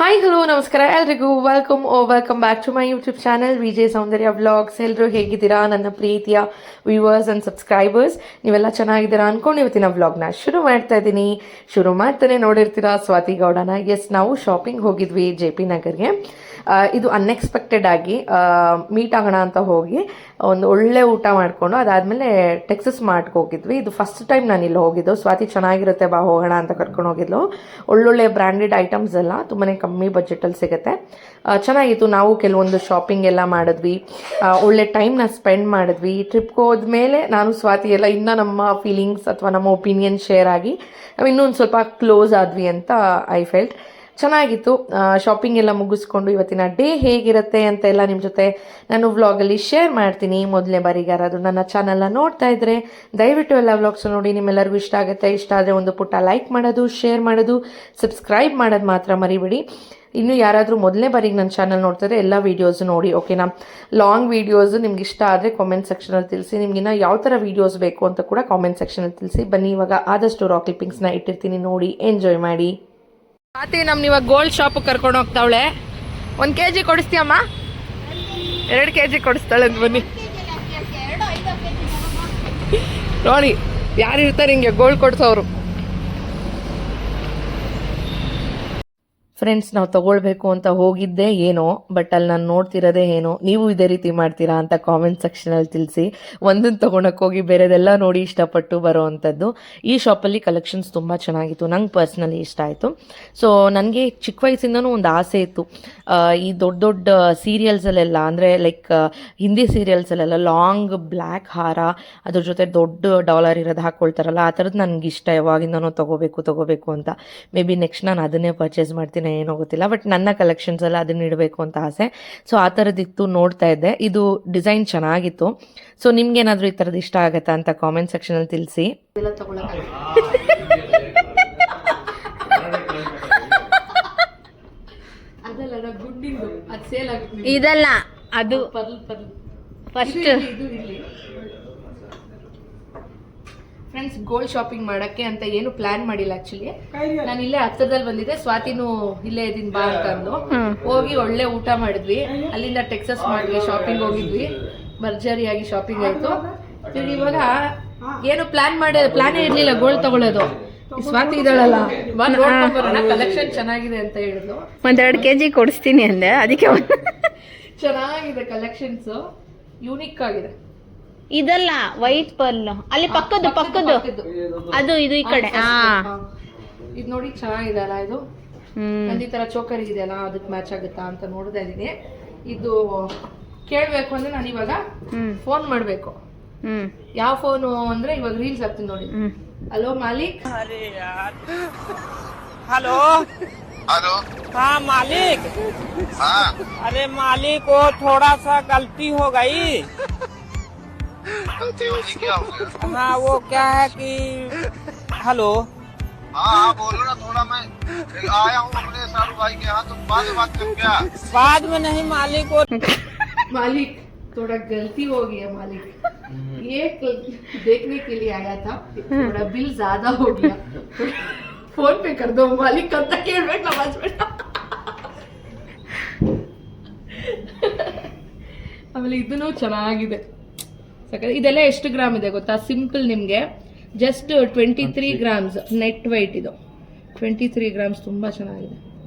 Hi hello ನಮಸ್ಕಾರ ಎಲ್ರಿಗೂ welcome back to my YouTube channel Vijay Soundarya vlogs. ಎಲ್ಲರೂ ಹೇಗಿದ್ದೀರಾ ನನ್ನ ಪ್ರೀತಿಯ ವ್ಯೂವರ್ಸ್ ಆ್ಯಂಡ್ ಸಬ್ಸ್ಕ್ರೈಬರ್ಸ್? ನೀವೆಲ್ಲ ಚೆನ್ನಾಗಿದ್ದೀರಾ ಅಂದ್ಕೊಂಡು ಇವತ್ತಿನ ವ್ಲಾಗ್ನ ಶುರು ಮಾಡ್ತಾ ಇದ್ದೀನಿ. ಶುರು ಮಾಡ್ತಾನೆ ನೋಡಿರ್ತೀರಾ ಸ್ವಾತಿ ಗೌಡನ. ಎಸ್, ನಾವು ಶಾಪಿಂಗ್ ಹೋಗಿದ್ವಿ JP ನಗರ್ಗೆ. ಇದು ಅನ್ಎಕ್ಸ್ಪೆಕ್ಟೆಡ್ ಆಗಿ ಮೀಟ್ ಆಗೋಣ ಅಂತ ಹೋಗಿ ಒಂದು ಒಳ್ಳೆ ಊಟ ಮಾಡಿಕೊಂಡು ಅದಾದಮೇಲೆ ಟೆಕ್ಸಸ್ ಮಾರ್ಟ್ಗೆ ಹೋಗಿದ್ವಿ. ಇದು ಫಸ್ಟ್ ಟೈಮ್ ನಾನು ಇಲ್ಲಿ ಹೋಗಿದ್ದು. ಸ್ವಾತಿ ಚೆನ್ನಾಗಿರುತ್ತೆ ಬಾ ಹೋಗೋಣ ಅಂತ ಕರ್ಕೊಂಡು ಹೋಗಿದ್ಲು. ಒಳ್ಳೊಳ್ಳೆ ಬ್ರ್ಯಾಂಡೆಡ್ ಐಟಮ್ಸ್ ಎಲ್ಲ ತುಂಬಾ ಕಮ್ಮಿ ಬಜೆಟಲ್ಲಿ ಸಿಗುತ್ತೆ. ಚೆನ್ನಾಗಿತ್ತು. ನಾವು ಕೆಲವೊಂದು ಶಾಪಿಂಗ್ ಎಲ್ಲ ಮಾಡಿದ್ವಿ, ಒಳ್ಳೆ ಟೈಮ್ನ ಸ್ಪೆಂಡ್ ಮಾಡಿದ್ವಿ. ಟ್ರಿಪ್ಗೆ ಹೋದ್ಮೇಲೆ ನಾನು ಸ್ವಾತಿ ಎಲ್ಲ ಇನ್ನೂ ನಮ್ಮ ಫೀಲಿಂಗ್ಸ್ ಅಥವಾ ನಮ್ಮ ಒಪಿನಿಯನ್ ಶೇರ್ ಆಗಿ ನಾವು ಇನ್ನೂ ಒಂದು ಸ್ವಲ್ಪ ಕ್ಲೋಸ್ ಆದ್ವಿ ಅಂತ ಐ ಫೆಲ್ಟ್. ಚೆನ್ನಾಗಿತ್ತು. ಶಾಪಿಂಗ್ ಎಲ್ಲ ಮುಗಿಸ್ಕೊಂಡು ಇವತ್ತಿನ ಡೇ ಹೇಗಿರುತ್ತೆ ಅಂತ ಎಲ್ಲ ನಿಮ್ಮ ಜೊತೆ ನಾನು ವ್ಲಾಗಲ್ಲಿ ಶೇರ್ ಮಾಡ್ತೀನಿ. ಮೊದಲನೇ ಬಾರಿಗೆ ಯಾರಾದರೂ ನನ್ನ ಚಾನಲ್ನ ನೋಡ್ತಾ ಇದ್ದರೆ ದಯವಿಟ್ಟು ಎಲ್ಲ ವ್ಲಾಗ್ಸ್ ನೋಡಿ. ನಿಮ್ಮೆಲ್ಲರಿಗೂ ಇಷ್ಟ ಆಗುತ್ತೆ. ಇಷ್ಟ ಆದರೆ ಒಂದು ಪುಟ್ಟ ಲೈಕ್ ಮಾಡೋದು, ಶೇರ್ ಮಾಡೋದು, ಸಬ್ಸ್ಕ್ರೈಬ್ ಮಾಡೋದು ಮಾತ್ರ ಮರಿಬೇಡಿ. ಇನ್ನು ಯಾರಾದರೂ ಮೊದಲನೇ ಬಾರಿಗೆ ನನ್ನ ಚಾನಲ್ ನೋಡ್ತಾರೆ ಎಲ್ಲ ವೀಡಿಯೋಸ್ ನೋಡಿ, ಓಕೆನಾ? ಲಾಂಗ್ ವೀಡಿಯೋಸು ನಿಮ್ಗೆ ಇಷ್ಟ ಆದರೆ ಕಾಮೆಂಟ್ ಸೆಕ್ಷನಲ್ಲಿ ತಿಳಿಸಿ. ನಿಮಗಿನ್ನ ಯಾವ ಥರ ವೀಡಿಯೋಸ್ ಬೇಕು ಅಂತ ಕೂಡ ಕಾಮೆಂಟ್ ಸೆಕ್ಷನಲ್ಲಿ ತಿಳಿಸಿ. ಬನ್ನಿ, ಇವಾಗ ಆದಷ್ಟು ರಾಕ್ ಕ್ಲಿಪ್ಪಿಂಗ್ಸ್ನ ಇಟ್ಟಿರ್ತೀನಿ, ನೋಡಿ ಎಂಜಾಯ್ ಮಾಡಿ. ಸ್ವಾತಿ ನಮ್ನ ಇವಾಗ ಗೋಲ್ಡ್ ಶಾಪಿಗೆ ಕರ್ಕೊಂಡು ಹೋಗ್ತಾವಳೆ. 1 kg ಕೊಡಿಸ್ತೀಯಮ್ಮ? 2 kg ಕೊಡಿಸ್ತಾಳೆ ಅಂತ ಬನ್ನಿ ನೋಡಿ. ಯಾರು ಇರ್ತಾರೆ ಹಿಂಗೆ ಗೋಲ್ಡ್ ಕೊಡಿಸೋರು? ಫ್ರೆಂಡ್ಸ್, ನಾವು ತೊಗೊಳ್ಬೇಕು ಅಂತ ಹೋಗಿದ್ದೆ ಏನೋ, ಬಟ್ ಅಲ್ಲಿ ನಾನು ನೋಡ್ತಿರೋದೇ ಏನೋ. ನೀವು ಇದೇ ರೀತಿ ಮಾಡ್ತೀರಾ ಅಂತ ಕಾಮೆಂಟ್ ಸೆಕ್ಷನಲ್ಲಿ ತಿಳಿಸಿ. ಒಂದನ್ನು ತೊಗೊಳಕ್ಕೆ ಹೋಗಿ ಬೇರೆದೆಲ್ಲ ನೋಡಿ ಇಷ್ಟಪಟ್ಟು ಬರೋ ಅಂಥದ್ದು. ಈ ಶಾಪಲ್ಲಿ ಕಲೆಕ್ಷನ್ಸ್ ತುಂಬ ಚೆನ್ನಾಗಿತ್ತು. ನಂಗೆ ಪರ್ಸ್ನಲಿ ಇಷ್ಟ ಆಯಿತು. ಸೊ ನನಗೆ ಚಿಕ್ಕ ವಯಸ್ಸಿಂದನೂ ಒಂದು ಆಸೆ ಇತ್ತು, ಈ ದೊಡ್ಡ ದೊಡ್ಡ ಸೀರಿಯಲ್ಸಲ್ಲೆಲ್ಲ, ಅಂದರೆ ಲೈಕ್ ಹಿಂದಿ ಸೀರಿಯಲ್ಸಲ್ಲೆಲ್ಲ ಲಾಂಗ್ ಬ್ಲ್ಯಾಕ್ ಹಾರ, ಅದ್ರ ಜೊತೆ ದೊಡ್ಡ ಡಾಲರ್ ಇರೋದು ಹಾಕ್ಕೊಳ್ತಾರಲ್ಲ, ಆ ಥರದ್ದು ನನಗೆ ಇಷ್ಟ. ಯಾವಾಗಿಂದನೂ ತೊಗೋಬೇಕು ಅಂತ. ಮೇ ಬಿ ನೆಕ್ಸ್ಟ್ ನಾನು ಅದನ್ನೇ ಪರ್ಚೇಸ್ ಮಾಡ್ತೀನಿ, ಏನೋ ಗೊತ್ತಿಲ್ಲ. ಬಟ್ ನನ್ನ ಕಲೆಕ್ಷನ್ಸ್ ಎಲ್ಲ ಅದನ್ನ ಇಡಬೇಕು ಅಂತ ಆಸೆ. ಸೊ ಆ ಥರದ್ದಿತ್ತು, ನೋಡ್ತಾ ಇದ್ದೆ. ಇದು ಡಿಸೈನ್ ಚೆನ್ನಾಗಿತ್ತು. ಸೊ ನಿಮ್ಗೇನಾದರೂ ಈ ಥರದ್ದು ಇಷ್ಟ ಆಗುತ್ತಾ ಅಂತ ಕಾಮೆಂಟ್ ಸೆಕ್ಷನಲ್ಲಿ ತಿಳಿಸಿ. ಇದಲ್ಲ, ಅದು ಫಸ್ಟ್. ಫ್ರೆಂಡ್ಸ್, ಗೋಲ್ಡ್ ಶಾಪಿಂಗ್ ಮಾಡಕ್ಕೆ ಅಂತ ಏನು ಪ್ಲಾನ್ ಮಾಡಿಲ್ಲ. ಆಕ್ಚುಲಿ ನಾನು ಇಲ್ಲೇ ಹತ್ತದಲ್ಲಿ ಬಂದಿದ್ದೆ. ಸ್ವಾತಿನೂ ಇಲ್ಲೇ ಇದೀನಿ ಬಾ ಅಂತ ಅಂದು ಹೋಗಿ ಒಳ್ಳೆ ಊಟ ಮಾಡಿದ್ವಿ. ಅಲ್ಲಿಂದ ಟೆಕ್ಸಸ್ ಮಾಡಿದ್ವಿ, ಶಾಪಿಂಗ್ ಹೋಗಿದ್ವಿ. ಭರ್ಜರಿಯಾಗಿ ಶಾಪಿಂಗ್ ಆಯ್ತು. ಇವಾಗ ಏನು ಪ್ಲಾನೇ ಇರ್ಲಿಲ್ಲ ಗೋಲ್ಡ್ ತಗೊಳ್ಳೋದು. ಸ್ವಾತಿ ಇದ್ದಾಳಲ್ಲ, ಕಲೆಕ್ಷನ್ ಚೆನ್ನಾಗಿದೆ ಅಂತ ಹೇಳಿದ್ಲು. 1-2 kg ಕೊಡಿಸ್ತೀನಿ ಅಂದೆ, ಅದಕ್ಕೆ. ಚೆನ್ನಾಗಿದೆ ಕಲೆಕ್ಷನ್ಸ್, ಯೂನಿಕ್ ಆಗಿದೆ. ಇದಲ್ಲ, ವೈಟ್ ಪರ್ಲ್ ಅಲ್ಲಿ ಪಕ್ಕದ್ದು ಅದು ಇದು ಈ ಕಡೆ. ಇದು ನೋಡಿ ಚೆನ್ನಾಗಿದೆ ಅಲ್ಲ. ಇದು ಈ ತರ ಚೋಕರ್ ಇದೆಯಲ್ಲ, ಅದಕ್ಕೆ ಮ್ಯಾಚ್ ಆಗುತ್ತಾ ಅಂತ ನೋಡ್ತಾ ಇದೀನಿ. ಇದು ಕೇಳ್ಬೇಕು ಅಂದ್ರೆ ನಾನು ಇವಾಗ ಫೋನ್ ಮಾಡ್ಬೇಕು. ಯಾವ ಫೋನು ಅಂದ್ರೆ ಇವಾಗ ರೀಲ್ಸ್ ಹಾಕ್ತೀನಿ ನೋಡಿ. ಹಲೋ ಮಾಲಿಕ್. हेलो हेलो हाँ मालिक. हाँ अरे मालिक, वो थोड़ा सा गलती हो गई. गलती होगी? क्या हो गया? हाँ वो क्या है कि हेलो. हाँ बोलो ना. थोड़ा मैं आया हूँ अपने सारू भाई के यहाँ, तो बाद में बात करूँ क्या? बाद में नहीं मालिक. मालिक थोड़ा गलती हो गया मालिक. ये देखने के लिए आया था, थोड़ा बिल ज्यादा हो गया. फोन पे कर दो मालिक. कब तक ಕೇಳಬೇಕು ಬೇಡ. ಆಮೇಲೆ ಇದನ್ನು ಚೆನ್ನಾಗಿದೆ. ಇದೆಲ್ಲ ಎಷ್ಟು ಗ್ರಾಮ್ ಇದೆ ಗೊತ್ತಾ? ಸಿಂಪಲ್ ನಿಮಗೆ ಜಸ್ಟ್ 23 ಗ್ರಾಮ್ಸ್ ನೆಟ್ ವೈಟ್. ಇದು 23 ಗ್ರಾಮ್ಸ್, ತುಂಬಾ ಚೆನ್ನಾಗಿದೆ.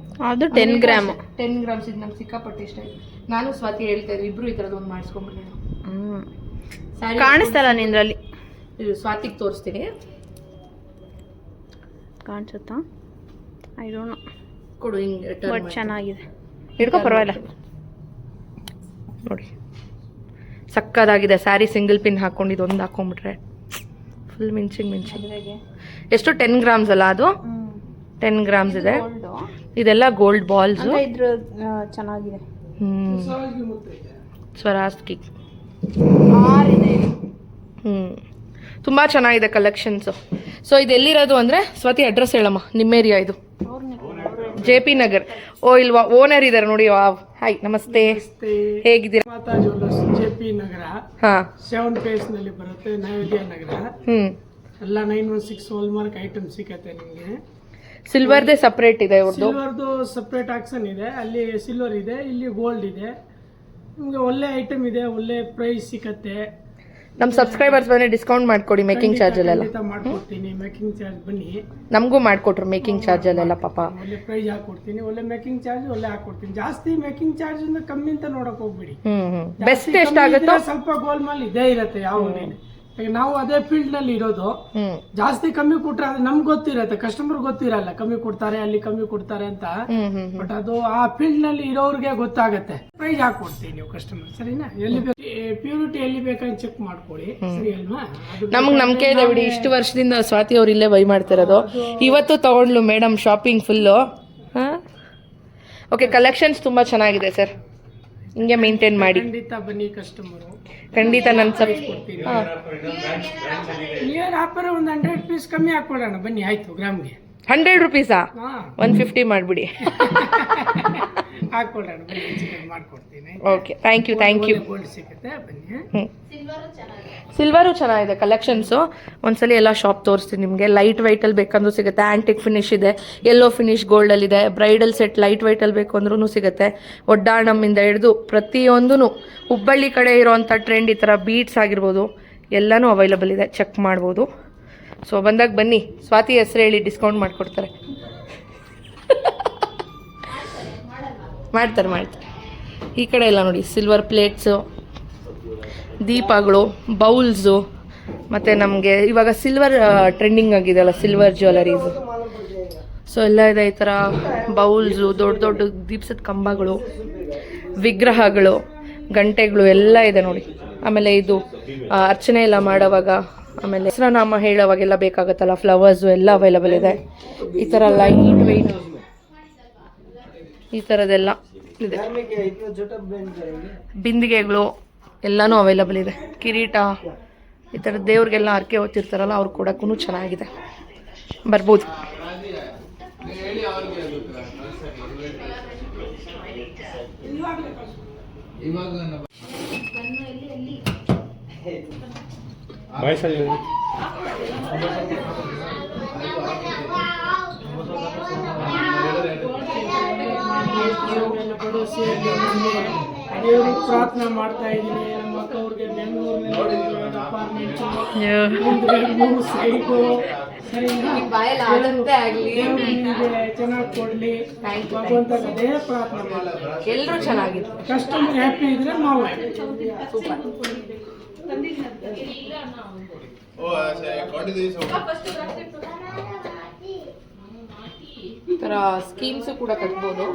ಅದು 10 ಗ್ರಾಮ್. 10 ಗ್ರಾಮ್ಸ್ ಇದು ನಮ್ಗೆ ಸಿಕ್ಕಾಪಟ್ಟೆ ಇಷ್ಟ ಆಯ್ತು. ನಾನು ಸ್ವಾತಿ ಹೇಳ್ತಾ ಇದ್ವಿ, ಇಬ್ರು ಈ ಥರದ್ದು ಒಂದು ಮಾಡಿಸ್ಕೊಂಡ್ಬಿಡೋಣ. ಕಾಣಿಸ್ತಲ್ಲ ನಿಂದ್ರಲ್ಲಿ? ಇದು ಸ್ವಾತಿಗೆ ತೋರಿಸ್ತೀನಿ. ಕಾಣಿಸುತ್ತಾ? I don't know. ಕೊಡು ಹಿಂಗೆ. ಬಟ್ ಚೆನ್ನಾಗಿದೆ, ಹಿಡ್ಕೊ, ಪರವಾಗಿಲ್ಲ. ನೋಡಿ ಸಕ್ಕದಾಗಿದೆ. ಸ್ಯಾರಿ ಸಿಂಗಲ್ ಪಿನ್ ಹಾಕೊಂಡಿದ್ದು ಒಂದು ಹಾಕೊಂಡ್ಬಿಟ್ರೆ ಫುಲ್ ಮಿಂಚಿಂಗ್. ಎಷ್ಟು? 10 ಗ್ರಾಮ್ಸ್ ಅಲ್ಲ ಅದು? 10 ಗ್ರಾಮ್ಸ್ ಇದೆ. ಇದೆಲ್ಲ ಗೋಲ್ಡ್ ಬಾಲ್ಸ್. ಚೆನ್ನಾಗಿದೆ. ಸ್ವರಾಸ್ಕಿ. ತುಂಬಾ ಚೆನ್ನಾಗಿದೆ ಕಲೆಕ್ಷನ್ಸು. ಸೊ ಇದು ಎಲ್ಲಿರೋದು ಅಂದ್ರೆ ಸ್ವಾತಿ ಅಡ್ರೆಸ್ ಹೇಳಮ್ಮ. ನಿಮ್ಮ ಏರಿಯಾ ಇದು? JP ನಗರ್. ಓ ಇಲ್ವಾ, ಓನರ್ ಇದಾರೆ ನೋಡಿ. ಹಾಯ್, ನಮಸ್ತೆ, ಹೇಗಿದ್ದೀರಾ? JP ನಗರ 7 ಫೇಸ್ ನಲ್ಲಿ ಬರುತ್ತೆ. ನೈವೇದ್ಯ ನಗರ. ಎಲ್ಲ 916 ಹಾಲ್ಮಾರ್ಕ್ ಐಟಮ್ ಸಿಗತ್ತೆ ನಿಮಗೆ. ಸಿಲ್ವರ್ದೇ ಸಪ್ರೇಟ್ ಇದೆ ಇವ್ರದ್ದು. ಸಿಲ್ವರ್ದು ಸಪ್ರೇಟ್ ಆಕ್ಷನ್ ಇದೆ, ಅಲ್ಲಿ ಸಿಲ್ವರ್ ಇದೆ, ಇಲ್ಲಿ ಗೋಲ್ಡ್ ಇದೆ. ನಿಮ್ಗೆ ಒಳ್ಳೆ ಐಟಮ್ ಇದೆ, ಒಳ್ಳೆ ಪ್ರೈಸ್ ಸಿಗತ್ತೆ. ನಮ್ಮ ಸಬ್ಸ್ಕ್ರೈಬರ್ಸ್ ಬಂದ್ರೆ ಡಿಸ್ಕೌಂಟ್ ಮಾಡ್ಕೊಡಿ ಮೇಕಿಂಗ್ ಚಾರ್ಜ್ ಅಲ್ಲೆಲ್ಲ. ಮಾಡ್ಕೊಡ್ತೀನಿ, ಮೇಕಿಂಗ್ ಚಾರ್ಜ್ ಬನ್ನಿ. ನಮಗೂ ಮಾಡ್ಕೊಟ್ರು ಮೇಕಿಂಗ್ ಚಾರ್ಜ್ ಅಲ್ಲೆಲ್ಲ ಪಾಪ. ಒಳ್ಳೆ ಪ್ರೈಸ್ ಹಾಕೊಡ್ತೀನಿ, ಒಳ್ಳೆ ಮೇಕಿಂಗ್ ಚಾರ್ಜ್ ಒಳ್ಳೆ ಹಾಕೊಡ್ತೀನಿ. ಜಾಸ್ತಿ ಮೇಕಿಂಗ್ ಚಾರ್ಜ್ ಇಂದ ಕಮ್ಮಿ ಅಂತ ನೋಡಕ್ ಹೋಗ್ಬಿಡಿ. ಬೆಸ್ಟ್ ಎಷ್ಟಾಗುತ್ತೋ ಸ್ವಲ್ಪ ಗೋಲ್ಮಾಲ್ ಇದೇ ಇರತ್ತೆ ಯಾವ. ನಾವು ಅದೇ ಫೀಲ್ಡ್ ನಲ್ಲಿ ಇರೋದು. ಜಾಸ್ತಿ ಕಮ್ಮಿ ಕೊಟ್ರೆ ಅದು ನಮ್ಗೆ ಗೊತ್ತಿರತ್ತೆ, ಕಸ್ಟಮರ್ ಗೊತ್ತಿರಲ್ಲ ಕಮ್ಮಿ ಕೊಡ್ತಾರೆ ಅಲ್ಲಿ ಕಮ್ಮಿ ಕೊಡ್ತಾರೆ ಅಂತ. ಬಟ್ ಅದು ಆ ಫೀಲ್ಡ್ ನಲ್ಲಿ ಇರೋರಿಗೆ ಗೊತ್ತಾಗತ್ತೆ. ಪ್ರೈಸ್ ಹಾಕೊಡ್ತೀವಿ ನೀವು ಕಸ್ಟಮರ್, ಸರಿನಾ? ಎಲ್ಲಿ ಪ್ಯೂರಿಟಿ ಎಲ್ಲಿ ಬೇಕಂತ ಚೆಕ್ ಮಾಡ್ಕೊಳ್ಳಿ, ಸರಿ ಅಲ್ವಾ? ನಮಗ್ ನಂಬಿಕೆ ಇದೆ ಬಿಡಿ. ಇಷ್ಟು ವರ್ಷದಿಂದ ಸ್ವಾತಿ ಅವ್ರು ಇಲ್ಲೇ ಬೈ ಮಾಡ್ತಿರೋದು. ಇವತ್ತು ತಗೊಂಡ್ಲು madam shopping full. Okay, collections ತುಂಬಾ ಚೆನ್ನಾಗಿದೆ ಸರ್, ಹಿಂಗೆ ಮೇಂಟೈನ್ ಮಾಡಿ. ಖಂಡಿತ ಬನ್ನಿ ಕಸ್ಟಮರ್, ಖಂಡಿತ ನನ್ನ ಕ್ಲಿಯರ್ ಆಫರ್ ಒಂದು 100 ಪೀಸ್ ಕಮ್ಮಿ ಹಾಕೊಡೋಣ ಬನ್ನಿ. ಆಯ್ತು, ಗ್ರಾಮ್ಗೆ 100 ರೂಪೀಸಾ? 150 ಮಾಡ್ಬಿಡಿ. ಹಾಕೊಡೋಣ ಬನ್ನಿ, ಚಿಕನ್ ಮಾಡ್ಕೊಡ್ತೀನಿ. Okay, thank you thank you. Gold ಸಿಗುತ್ತೆ ಬನ್ನಿ. ಸಿಲ್ವರು ಚೆನ್ನಾಗಿದೆ ಕಲೆಕ್ಷನ್ಸು. ಒಂದ್ಸಲಿ ಎಲ್ಲ ಶಾಪ್ ತೋರಿಸ್ತೀನಿ ನಿಮಗೆ. ಲೈಟ್ ವೈಟಲ್ಲಿ ಬೇಕಂದ್ರೂ ಸಿಗುತ್ತೆ, ಆ್ಯಂಟಿಕ್ ಫಿನಿಶ್ ಇದೆ, ಯೆಲ್ಲೋ ಫಿನಿಶ್ ಗೋಲ್ಡಲ್ಲಿದೆ, ಬ್ರೈಡಲ್ ಸೆಟ್ ಲೈಟ್ ವೈಟಲ್ಲಿ ಬೇಕು ಅಂದ್ರೂ ಸಿಗುತ್ತೆ. ಒಡ್ಡಾಣಮ್ಮಿಂದ ಹಿಡಿದು ಪ್ರತಿಯೊಂದೂ ಹುಬ್ಬಳ್ಳಿ ಕಡೆ ಇರೋವಂಥ ಟ್ರೆಂಡ್, ಈ ಥರ ಬೀಟ್ಸ್ ಆಗಿರ್ಬೋದು ಎಲ್ಲನೂ ಅವೈಲಬಲ್ ಇದೆ, ಚೆಕ್ ಮಾಡ್ಬೋದು. ಸೊ ಬಂದಾಗ ಬನ್ನಿ, ಸ್ವಾತಿ ಹೆಸರು ಹೇಳಿ ಡಿಸ್ಕೌಂಟ್ ಮಾಡಿಕೊಡ್ತಾರೆ. ಮಾಡ್ತಾರೆ. ಈ ಕಡೆ ಎಲ್ಲ ನೋಡಿ, ಸಿಲ್ವರ್ ಪ್ಲೇಟ್ಸು, ದೀಪಗಳು, ಬೌಲ್ಸು, ಮತ್ತು ನಮಗೆ ಇವಾಗ ಸಿಲ್ವರ್ ಟ್ರೆಂಡಿಂಗ್ ಆಗಿದೆಯಲ್ಲ, ಸಿಲ್ವರ್ ಜ್ಯುವೆಲರೀಸು. ಸೊ ಎಲ್ಲ ಇದೆ, ಈ ಥರ ಬೌಲ್ಸು, ದೊಡ್ಡ ದೊಡ್ಡ ದೀಪದ ಕಂಬಗಳು, ವಿಗ್ರಹಗಳು, ಗಂಟೆಗಳು ಎಲ್ಲ ಇದೆ ನೋಡಿ. ಆಮೇಲೆ ಇದು ಅರ್ಚನೆ ಎಲ್ಲ ಮಾಡೋವಾಗ, ಆಮೇಲೆ ಹೆಸರನಾಮ ಹೇಳೋವಾಗೆಲ್ಲ ಬೇಕಾಗುತ್ತಲ್ಲ ಫ್ಲವರ್ಸು ಎಲ್ಲ ಅವೈಲಬಲ್ ಇದೆ. ಈ ಥರ ಲೈಟ್ ವೆಯ್ಟ್ ಈ ಥರದ್ದೆಲ್ಲ ಇದೆ. ಬಿಂದಿಗೆಗಳು ಎಲ್ಲನೂ ಅವೈಲಬಲ್ ಇದೆ. ಕಿರೀಟ, ಈ ಥರ ದೇವ್ರಿಗೆಲ್ಲ ಹರಕೆ ಹೊತ್ತಿರ್ತಾರಲ್ಲ ಅವ್ರು ಕೊಡೋಕ್ಕೂ ಚೆನ್ನಾಗಿದೆ, ಬರ್ಬೋದು. ದೇವ್ರಿಗೆ ಪ್ರಾರ್ಥನೆ ಮಾಡ್ತಾ ಇದ್ದೀನಿ. ನಮ್ಮ ಅಕ್ಕವ್ರಿಗೆ ಬೆಂಗಳೂರಿನಲ್ಲಿ ಅಪಾರ್ಟ್ಮೆಂಟ್ ಚೆನ್ನಾಗಿ ಕೊಡ್ಲಿ ಭಗವಂತ ಅದೇ ಪ್ರಾರ್ಥನೆ ಮಾಡ್ತಾರೆ. ಎಲ್ಲರೂ ಚೆನ್ನಾಗಿದೆ, ಕಸ್ಟಮರ್ ಹ್ಯಾಪಿ ಇದ್ರೆ ನಾವು ಈ ಥರ ಸ್ಕೀಮ್ಸು ಕೂಡ ಕಟ್ಬೋದು.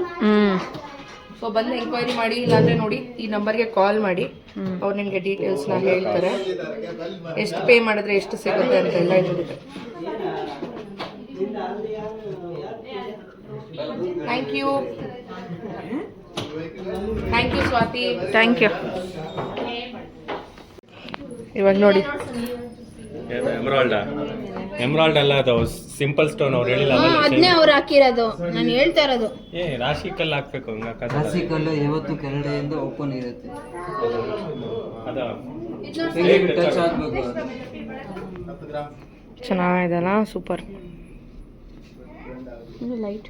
ಸೊ ಬಂದು ಎಂಕ್ವೈರಿ ಮಾಡಿ, ಇಲ್ಲಾಂದರೆ ನೋಡಿ ಈ ನಂಬರ್ಗೆ ಕಾಲ್ ಮಾಡಿ, ಅವ್ರು ನಿಮಗೆ ಡೀಟೇಲ್ಸ್ನ ಹೇಳ್ತಾರೆ. ಎಷ್ಟು ಪೇ ಮಾಡಿದ್ರೆ ಎಷ್ಟು ಸಿಗುತ್ತೆ ಅಂತೆಲ್ಲ ಹೇಳಿದೆ. Thank you Swathi, thank you. ಇವಾಗ ನೋಡಿ, ಎಮ್ರಾಲ್ಡ್ ಅಲ್ಲ, ಅದು ಸಿಂಪಲ್ ಸ್ಟೋನ್. ಅವ್ರು ಹೇಳಿಲ್ಲ, ಅದನ್ನೇ ಅವ್ರು ಹಾಕಿರೋದು, ನಾನು ಹೇಳ್ತಾ ಇರೋದು. ರಾಶಿ ಕಲ್ಲು ಹಾಕ್ಬೇಕು. ರಾಶಿ ಕಲ್ಲು ಯಾವತ್ತು ಕೆಳಗಡೆಯಿಂದ ಓಪನ್ ಇರುತ್ತೆ, ಟಚ್ ಆಗ್ಬೇಕು. ಚೆನ್ನಾಗಿದೆಲ್ಲ, ಸೂಪರ್. ಲೈಟ್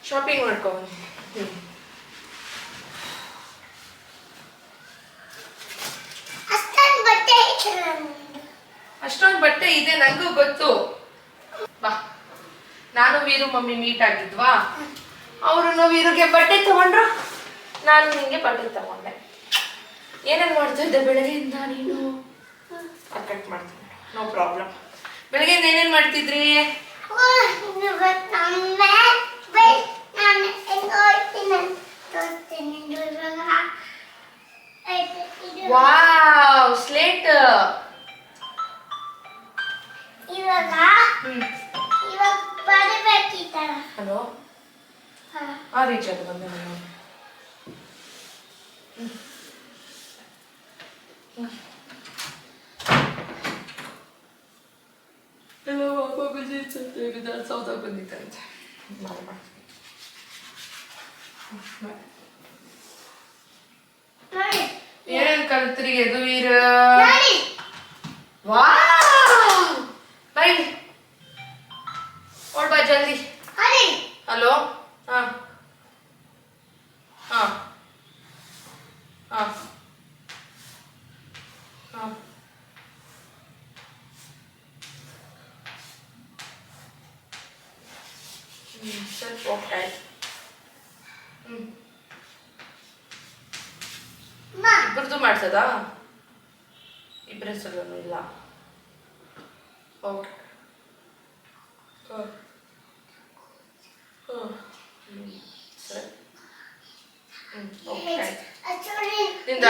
ಶಾಪಿಂಗ್ ಮಾಡ್ಕೊಂಡು ಅಷ್ಟೊಂದು ಬಟ್ಟೆ ಇದೆ, ನನಗೂ ಗೊತ್ತು. ಬಾ, ನಾನು ವೀರು ಮಮ್ಮಿ ಮೀಟ್ ಆಗಿದ್ವಾ, ಅವರು ವೀರುಗೆ ಬಟ್ಟೆ ತಗೊಂಡ್ರು, ನಾನು ನಿಂಗೆ ಬಟ್ಟೆ ತಗೊಂಡೆ. ಏನೇನು ಮಾಡ್ತಿದ್ದೆ ಬೆಳಗ್ಗೆಯಿಂದ ನೀನು? ಕಟ್ ಮಾಡ್ತೀನಿ, ನೋ ಪ್ರಾಬ್ಲಮ್. ಬೆಳಗ್ಗೆಯಿಂದ ಏನೇನು ಮಾಡ್ತಿದ್ರಿ? Wow, slate. ಹಲೋ, ಆ ರೀಚ್ ಅದು ಬಂದೆ ನಾನು. ಸೌದ ಬಂದಿತ್ತಂತೆ. ಏನೇನ್ ಕಲ್ತ್ರಿ ಯದುವೀರ? ವಾ ಬೈ ಓಡ್ ಬಾ ಜಲ್ದಿ. ಹಲೋ ಹಾ ಹಾ ಹಾ ಹಾ ಸ್ವಲ್ಪ ಹೋಗ್ತಾಯಿತ್ತು. ಇಬ್ಬರದು ಮಾಡ್ಸದಾ? ಇಬ್ಬರ ಹೆಸರು ಇಲ್ಲ. ಓಕೆ ಸರಿ ಓಕೆ ನಿಂದ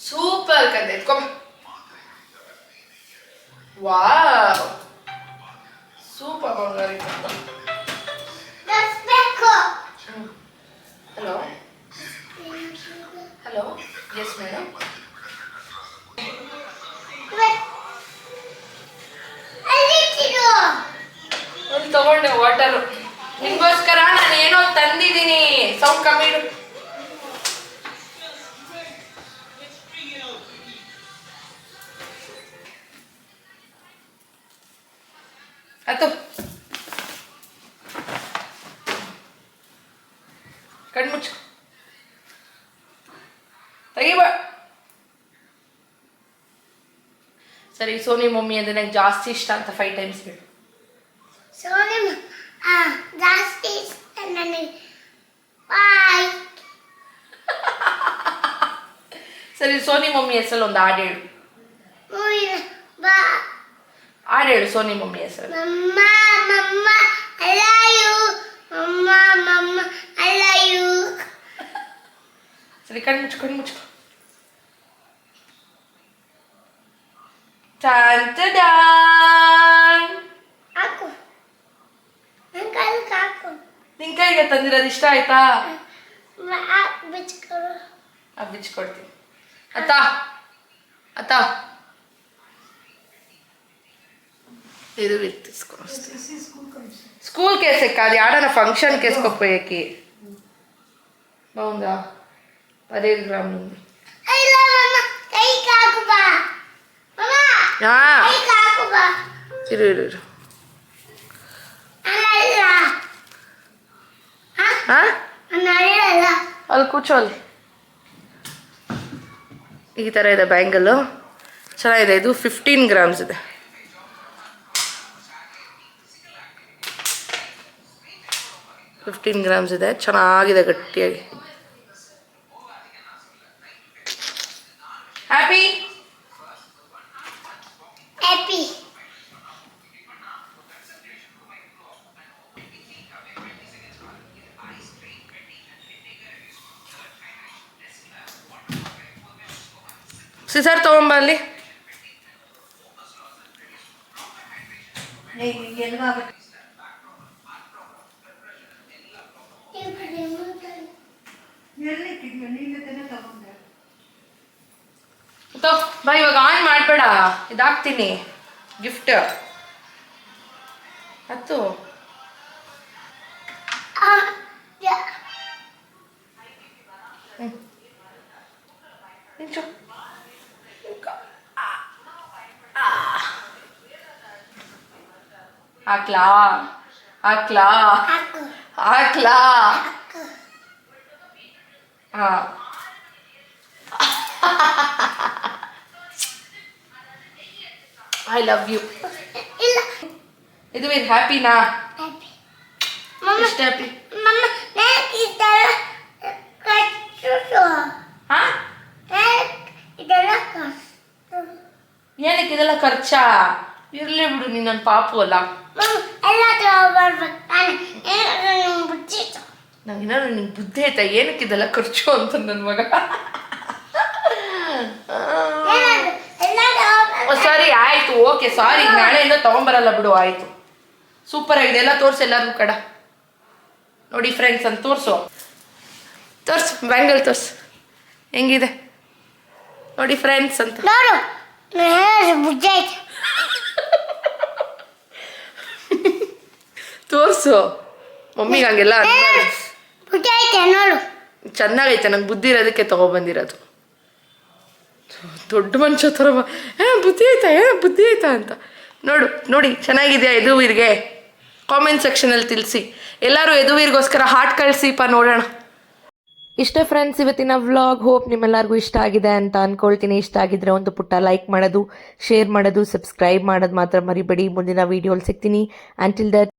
ಸೂಪರ್ ಕಂದೆ ಎತ್ಕೊ. ವಾವ್ ಸೂಪರ್ ಬಂಗಾರಿ. Hello hello yes madam. ಒಂದು ತಗೊಂಡೆ ವಾಟರು ನಿಮಗೋಸ್ಕರ. ನಾನು ಏನೋ ತಂದಿದ್ದೀನಿ. ಸೌಂಡ್ ಕಮ್ಮಿ ಇಡು. ಆಯ್ತು ಕಣ್ಮುಚ್ಚು ತೆಗಿಬ. ಸರಿ ಸೋನಿ ಮಮ್ಮಿ ಅಂದ್ರೆ ನಂಗೆ ಜಾಸ್ತಿ ಇಷ್ಟ ಅಂತ 5 ಟೈಮ್ಸ್ ಬಿಡು. ಜಾಸ್ತಿ ಇಷ್ಟ ನನಗೆ. ಬಾಯ್. ಸರಿ ಸೋನಿ ಮಮ್ಮಿ ಹೆಸರಲ್ಲಿ ಒಂದು ಹಾಡು ಹೇಳು. ಬಾ. ಹಾಡು ಹೇಳು ಸೋನಿ ಮಮ್ಮಿ ಹೆಸರು. ಮಮ್ಮ ಮಮ್ಮ ಐ ಲವ್ ಯು. ಮಮ್ಮ ಮಮ್ಮ ಐ ಲವ್ ಯು. ಸರಿ ಕಣ್ಮುಚ್ಚು ಕಣ್ಮುಚ್ಚು. ಟಾನ್ ಹಾಕು ನನ್ನ ಕೈಗೆ ಹಾಕು. ನಿನ್ ಕೈಗೆ ತಂದಿರೋದು ಇಷ್ಟ ಆಯ್ತಾ? ಬಿಚ್ಕೊಡು. ಬಿಚ್ಕೊಡ್ತೀನಿ. ಅತ್ತ ಅತ್ತ ಇದು స్కూల్ కేసే కాదు ఆడన ఫంక్షన్ కేసుకోపోయేకి బాగుందా? 15 గ్రాములు ఉంది. ఇరు ఇరు ಅಲ್ಲಿ ಕೂಚೋಲ್ಲಿ. ಈ ಥರ ಇದೆ ಬ್ಯಾಂಗಲ್ಲು, ಚೆನ್ನಾಗಿದೆ. ಇದು 15 ಗ್ರಾಮ್ಸ್ ಇದೆ. ಇದೆ, ಚೆನ್ನಾಗಿದೆ ಗಟ್ಟಿಯಾಗಿ. Happy happy. ಸಿಸರ್ ತಗೊಂಬ ಅಲ್ಲಿ. ಬಾ ಇವಾಗ ಆನ್ ಮಾಡಬೇಡ, ಇದಾಗ್ತೀನಿ ಗಿಫ್ಟ್. ಹತ್ತು ನಿಂಚು. ಹಾಕ್ಲಾ ಹಾಕ್ಲಾ ಹಾಕ್ಲಾ? ಹಾ ಐ ಲವ್ ಯು. ಇದು ಇದು ಹ್ಯಾಪಿನಾ? ಎಷ್ಟು ಹ್ಯಾಪಿ? ಏನಕ್ಕೆ ಇದೆಲ್ಲ ಖರ್ಚಾ? ಇರ್ಲಿ ಬಿಡು, ನೀನು ನನ್ನ ಪಾಪು ಅಲ್ಲ. ನಂಗೇನಾದ್ರು ನಿಂಗೆ ಬುದ್ಧಿ ಆಯ್ತಾ? ಏನಕ್ಕೆ ಇದೆಲ್ಲ ಖರ್ಚು ಅಂತ ನನ್ನ ಮಗ. ಸರಿ ಆಯ್ತು, ಓಕೆ ಸಾರಿ, ನಾಳೆಯಿಂದ ತಗೊಂಬರಲ್ಲ ಬಿಡು. ಆಯ್ತು, ಸೂಪರ್ ಆಗಿದೆ. ಎಲ್ಲ ತೋರಿಸು ಎಲ್ಲರಿಗೂ ಕಡ ನೋಡಿ ಫ್ರೆಂಡ್ಸ್ ಅಂತ ತೋರಿಸು. ಬ್ಯಾಂಗಲ್ ತೋರಿಸು ಹೆಂಗಿದೆ. ನೋಡಿ ಫ್ರೆಂಡ್ಸ್ ಅಂತ. ನೋಡು ಬುಜ್ಜ ಐತೆ. ತೋರ್ಸು ಮಮ್ಮಿಗೆ ಹಂಗೆಲ್ಲ ಬುಜ್ಜ ಐತೆ ನೋಡು. ಚೆನ್ನಾಗೈತೆ, ನಂಗೆ ಬುದ್ಧಿ ಇರೋದಕ್ಕೆ ತಗೊಬಂದಿರೋದು. ದೊಡ್ಡ ಮನುಷ್ಯ ಥರ ಬುದ್ಧಿ ಆಯ್ತಾ ಅಂತ. ನೋಡಿ ಚೆನ್ನಾಗಿದೆಯಾ ಯದುವೀರ್ಗೆ? ಕಾಮೆಂಟ್ ಸೆಕ್ಷನಲ್ಲಿ ತಿಳಿಸಿ. ಎಲ್ಲರೂ ಯದುವೀರ್ಗೋಸ್ಕರ ಹಾರ್ಟ್ ಕಳಿಸಿಪ್ಪ ನೋಡೋಣ. ಇಷ್ಟ ಫ್ರೆಂಡ್ಸ್ ಇವತ್ತಿನ ವ್ಲಾಗ್. ಹೋಪ್ ನಿಮ್ಮೆಲ್ಲರಿಗೂ ಇಷ್ಟ ಆಗಿದೆ ಅಂತ ಅಂದ್ಕೊಳ್ತೀನಿ. ಇಷ್ಟ ಆಗಿದ್ರೆ ಒಂದು ಪುಟ್ಟ ಲೈಕ್ ಮಾಡೋದು, ಶೇರ್ ಮಾಡೋದು, ಸಬ್ಸ್ಕ್ರೈಬ್ ಮಾಡೋದು ಮಾತ್ರ ಮರಿಬೇಡಿ. ಮುಂದಿನ ವೀಡಿಯೋಲಿ ಸಿಗ್ತೀನಿ. Until that